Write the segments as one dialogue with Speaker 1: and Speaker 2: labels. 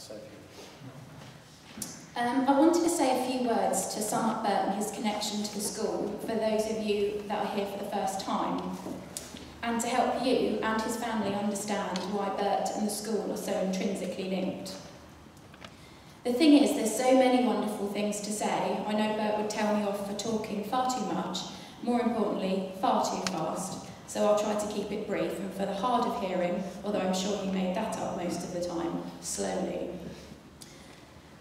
Speaker 1: Sophie.
Speaker 2: I wanted to say a few words to sum up Bert and his connection to the school for those of you that are here for the first time, and to help you and his family understand why Bert and the school are so intrinsically linked. The thing is, there's so many wonderful things to say. I know Bert would tell me off for talking far too much, more importantly, far too fast, so I'll try to keep it brief, and for the hard of hearing, although I'm sure he made that up most of the time, slowly.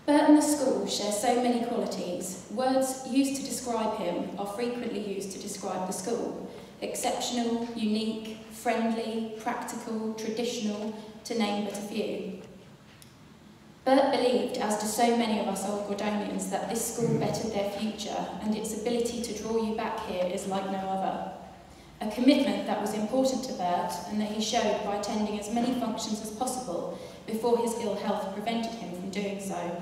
Speaker 2: Bert and the school share so many qualities. Words used to describe him are frequently used to describe the school. Exceptional, unique, friendly, practical, traditional, to name but a few. Bert believed, as do so many of us old Gordonians, that this school bettered their future, and its ability to draw you back here is like no other. A commitment that was important to Bert, and that he showed by attending as many functions as possible before his ill health prevented him from doing so.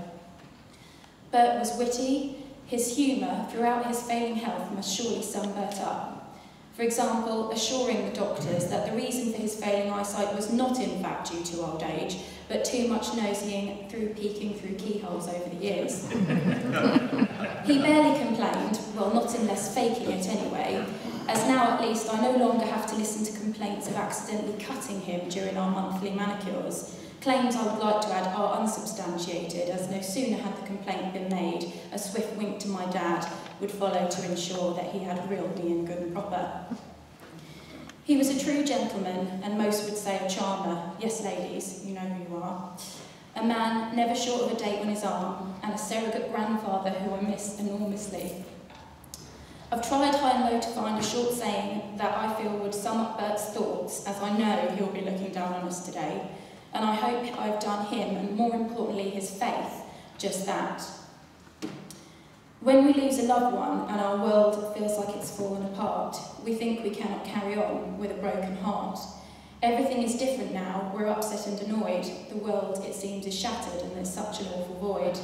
Speaker 2: Bert was witty. His humour, throughout his failing health, must surely sum Bert up. For example, assuring the doctors that the reason for his failing eyesight was not in fact due to old age, but too much nosying through peeking through keyholes over the years. He barely complained, well, not unless faking it anyway, as now at least I no longer have to listen to complaints of accidentally cutting him during our monthly manicures. Claims I would like to add are unsubstantiated, as no sooner had the complaint been made, a swift wink to my dad would follow to ensure that he had reeled me in good and proper. He was a true gentleman, and most would say a charmer. Yes, ladies, you know who you are. A man never short of a date on his arm, and a surrogate grandfather who I miss enormously. I've tried high and low to find a short saying that I feel would sum up Bert's thoughts, as I know he'll be looking down on us today, and I hope I've done him, and more importantly his faith, just that. When we lose a loved one and our world feels like it's fallen apart, we think we cannot carry on with a broken heart. Everything is different now, we're upset and annoyed. The world, it seems, is shattered and there's such an awful void.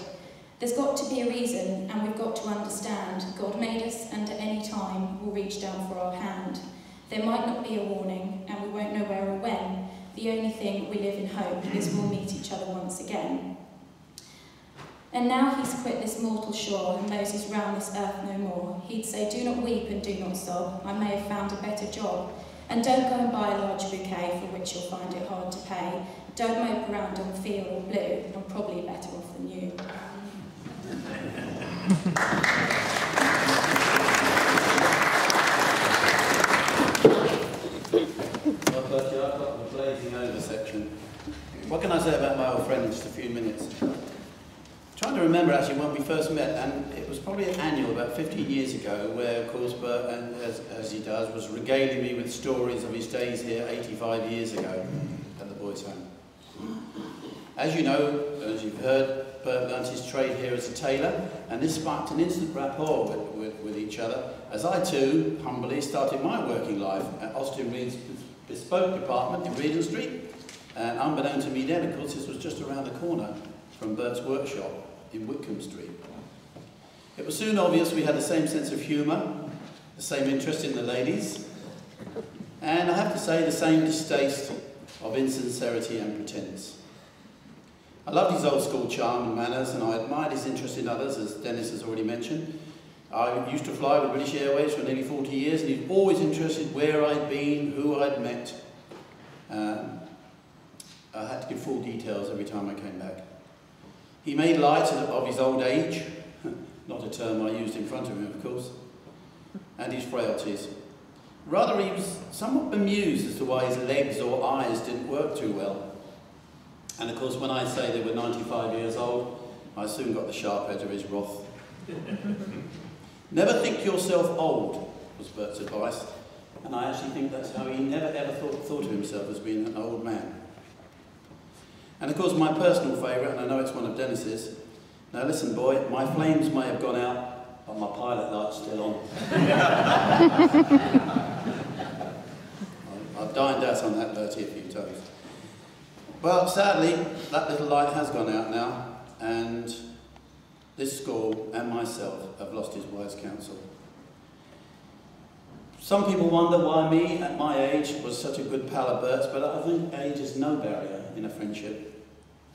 Speaker 2: There's got to be a reason, and we've got to understand God made us, and at any time will reach down for our hand. There might not be a warning, and we won't know where or when. The only thing we live in hope is we'll meet each other once again. And now he's quit this mortal shore and knows he's round this earth no more. He'd say, do not weep and do not sob, I may have found a better job. And don't go and buy a large bouquet for which you'll find it hard to pay. Don't mope around on field or blue, I'm probably better off than you.
Speaker 1: Well, Bert, I've got the blazing over section. What can I say about my old friend in just a few minutes? Trying to remember actually when we first met, and it was probably an annual about 15 years ago, where of course Bert, and as he does, was regaling me with stories of his days here 85 years ago at the boys' home. As you know, as you've heard, Bert learnt his trade here as a tailor, and this sparked an instant rapport with each other, as I too, humbly, started my working life at Austin Reed's bespoke department in Regent Street, and unbeknown to me then, of course, this was just around the corner from Bert's workshop in Whitcomb Street. It was soon obvious we had the same sense of humour, the same interest in the ladies, and I have to say the same distaste of insincerity and pretence. I loved his old school charm and manners, and I admired his interest in others, as Dennis has already mentioned. I used to fly with British Airways for nearly 40 years, and he was always interested where I'd been, who I'd met. I had to give full details every time I came back. He made light of his old age, not a term I used in front of him, of course, and his frailties. Rather, he was somewhat bemused as to why his legs or eyes didn't work too well. And of course, when I say they were 95 years old, I soon got the sharp edge of his wrath. Never think yourself old, was Bert's advice, and I actually think that's how he never ever thought of himself as being an old man. And of course, my personal favourite, and I know it's one of Dennis's, now listen boy, my flames may have gone out, but my pilot light's still on. I've dined out on that, Bertie, a few times. Well, sadly, that little light has gone out now, and this school and myself have lost his wise counsel. Some people wonder why me, at my age, was such a good pal of Bert's, but I think age is no barrier in a friendship.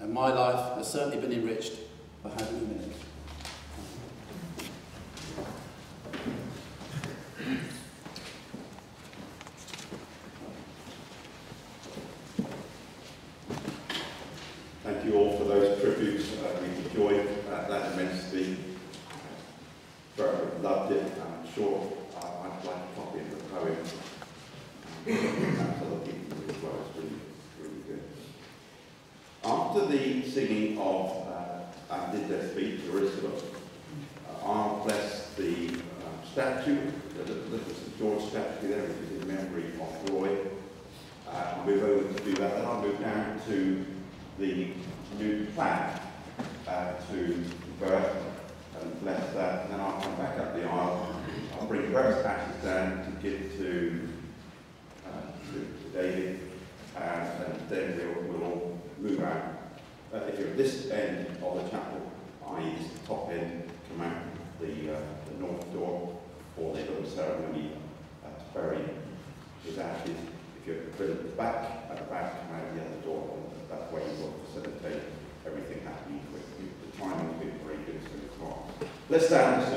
Speaker 1: And my life has certainly been enriched by having him in it.
Speaker 3: Thank you all for those tributes. We enjoyed that immensely. Bert loved it. I'm sure I'd like a copy of the poem. Perhaps other people as well. It's really, really good. After the singing of Did Their Speech, Jerusalem, I'll bless the statue, the little St. George statue there, which is in memory of Roy. I'll move over to do that. Then I'll move down to the new plaque to Bert and bless that. And then I'll come back up the aisle. I'll bring Bert's ashes down to give to David, and then we'll all move out. If you're at this end of the chapel, i.e. this top end, come out the north door for the little ceremony to bury his ashes. If you're at the back, come out the other door. That way you will facilitate everything happening quickly. The timing's been very good so far. Let's stand and